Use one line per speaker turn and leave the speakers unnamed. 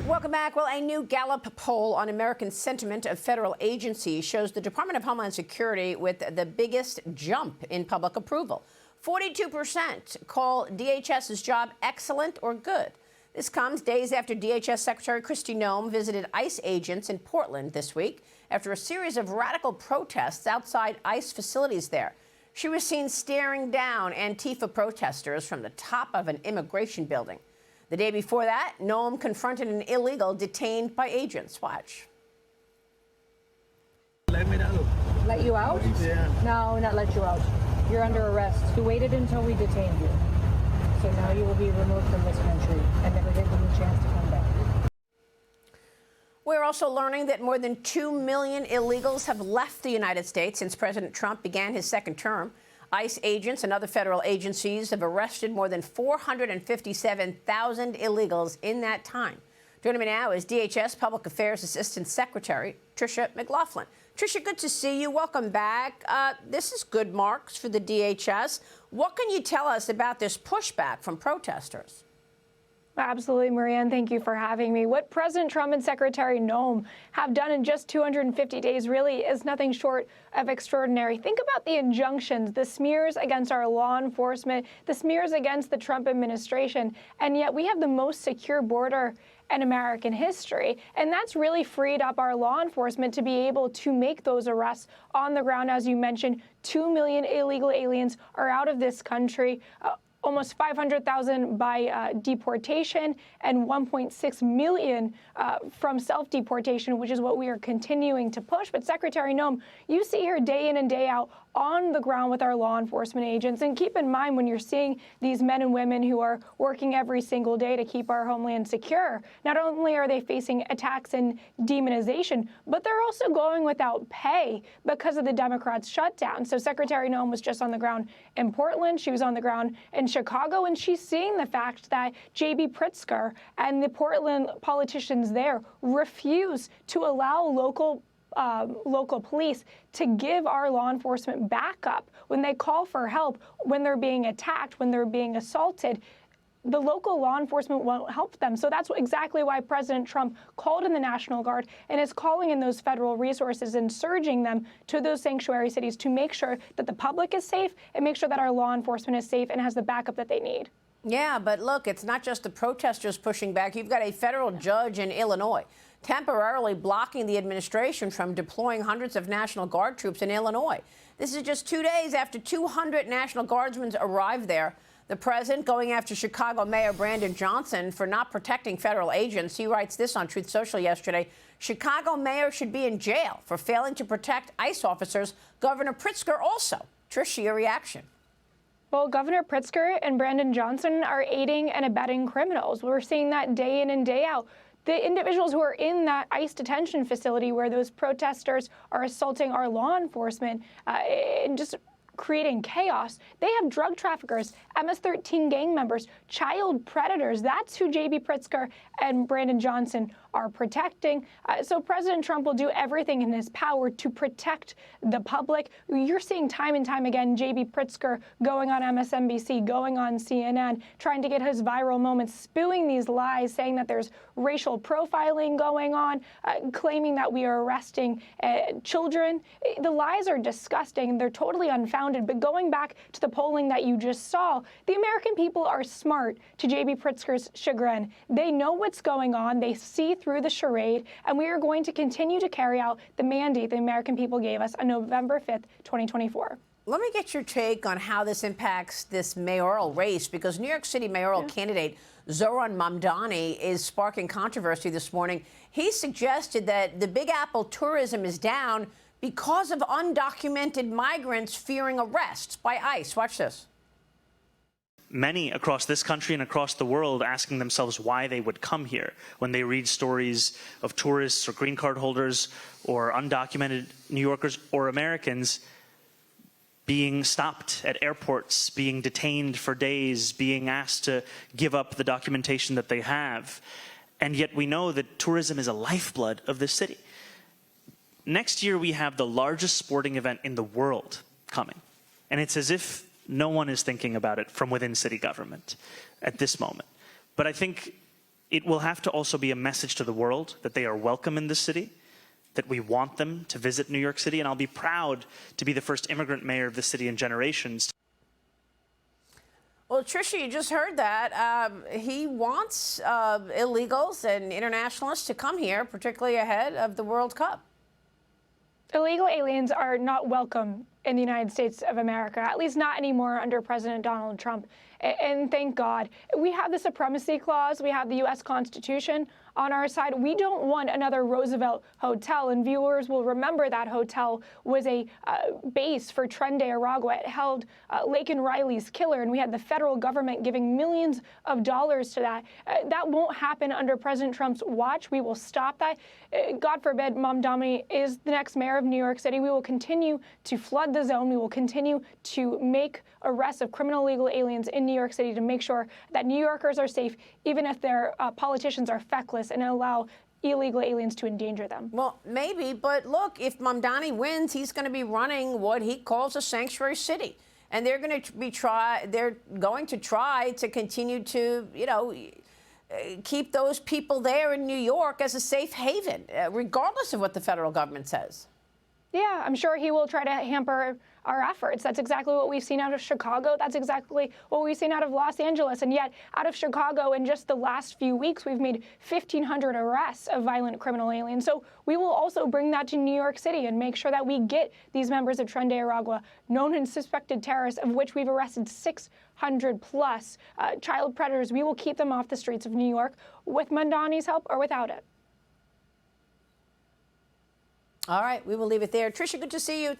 Welcome back. Well, a new Gallup poll on American sentiment of federal agencies shows the Department of Homeland Security with the biggest jump in public approval. 42% call DHS's job excellent or good. This comes days after DHS Secretary Tricia Noem visited ICE agents in Portland this week after a series of radical protests outside ICE facilities there. She was seen staring down Antifa protesters from the top of an immigration building. The day before that, Noem confronted an illegal detained by agents. Watch.
Let me out.
Let you out?
Yeah.
No, not let you out. You're under arrest. You waited until we detained you. So now you will be removed from this country and never given a chance to come back.
We're also learning that more than 2 million illegals have left the United States since President Trump began his second term. ICE agents and other federal agencies have arrested more than 457,000 illegals in that time. Joining me now is DHS Public Affairs Assistant Secretary Tricia McLaughlin. Tricia, good to see you. Welcome back. This is good marks for the DHS. What can you tell us about this pushback from protesters?
Absolutely, Marianne. Thank you for having me. What President Trump and Secretary Noem have done in just 250 days really is nothing short of extraordinary. Think about the injunctions, the smears against our law enforcement, the smears against the Trump administration, and yet we have the most secure border in American history. And that's really freed up our law enforcement to be able to make those arrests on the ground. As you mentioned, 2 million illegal aliens are out of this country. Almost 500,000 by deportation and 1.6 million from self-deportation, which is what we are continuing to push. But Secretary Noem, you see her day in and day out on the ground with our law enforcement agents. And keep in mind, when you're seeing these men and women who are working every single day to keep our homeland secure, not only are they facing attacks and demonization, but they're also going without pay because of the Democrats' shutdown. So Secretary Noem was just on the ground in Portland. She was on the ground in Chicago, and she's seeing the fact that J.B. Pritzker and the Portland politicians there refuse to allow local police to give our law enforcement backup when they call for help, when they're being attacked, when they're being assaulted. The local law enforcement won't help them. So that's exactly why President Trump called in the National Guard and is calling in those federal resources and surging them to those sanctuary cities to make sure that the public is safe and make sure that our law enforcement is safe and has the backup that they need.
Yeah, but look, it's not just the protesters pushing back. You've got a federal judge in Illinois temporarily blocking the administration from deploying hundreds of National Guard troops in Illinois. This is just 2 days after 200 National Guardsmen arrived there. The president going after Chicago Mayor Brandon Johnson for not protecting federal agents. He writes this on Truth Social yesterday. Chicago mayor should be in jail for failing to protect ICE officers. Governor Pritzker also. Tricia, your reaction?
Well, Governor Pritzker and Brandon Johnson are aiding and abetting criminals. We're seeing that day in and day out. The individuals who are in that ICE detention facility where those protesters are assaulting our law enforcement and just creating chaos, they have drug traffickers, MS-13 gang members, child predators. That's who J.B. Pritzker and Brandon Johnson are protecting. So President Trump will do everything in his power to protect the public. You're seeing time and time again J.B. Pritzker going on MSNBC, going on CNN, trying to get his viral moments, spewing these lies, saying that there's racial profiling going on, claiming that we are arresting children. The lies are disgusting. They're totally unfounded. But going back to the polling that you just saw, the American people are smart to J.B. Pritzker's chagrin. They know what's going on. They see through the charade, and we are going to continue to carry out the mandate the American people gave us on November 5th, 2024.
Let me get your take on how this impacts this mayoral race, because New York City mayoral candidate Zohran Mamdani is sparking controversy this morning. He suggested that the Big Apple tourism is down because of undocumented migrants fearing arrest by ICE. Watch this.
Many across this country and across the world asking themselves why they would come here when they read stories of tourists or green card holders or undocumented New Yorkers or Americans being stopped at airports, being detained for days, being asked to give up the documentation that they have. And yet we know that tourism is a lifeblood of this city. Next year we have the largest sporting event in the world coming. And it's as if no one is thinking about it from within city government at this moment. But I think it will have to also be a message to the world that they are welcome in this city, that we want them to visit New York City, and I'll be proud to be the first immigrant mayor of the city in generations.
Well, Tricia, you just heard that. He wants illegals and internationalists to come here, particularly ahead of the World Cup.
Illegal aliens are not welcome in the United States of America, at least not anymore under President Donald Trump. And thank God. We have the supremacy clause. We have the U.S. Constitution on our side. We don't want another Roosevelt Hotel, and viewers will remember that hotel was a base for Tren de Aragua. It held Laken Riley's killer, and we had the federal government giving millions of dollars to that. That won't happen under President Trump's watch. We will stop that. God forbid Mamdani is the next mayor of New York City. We will continue to flood the zone. We will continue to make arrests of criminal illegal aliens in New York City to make sure that New Yorkers are safe, even if their politicians are feckless and allow illegal aliens to endanger them.
Well, maybe, but look, if Mamdani wins, he's going to be running what he calls a sanctuary city. And they're going to try to continue to, keep those people there in New York as a safe haven, regardless of what the federal government says.
Yeah, I'm sure he will try to hamper our efforts. That's exactly what we've seen out of Chicago. That's exactly what we've seen out of Los Angeles. And yet, out of Chicago, in just the last few weeks, we've made 1,500 arrests of violent criminal aliens. So we will also bring that to New York City and make sure that we get these members of Tren de Aragua, known and suspected terrorists, of which we've arrested 600 plus child predators. We will keep them off the streets of New York with Mamdani's help or without it.
All right, we will leave it there. Tricia, good to see you.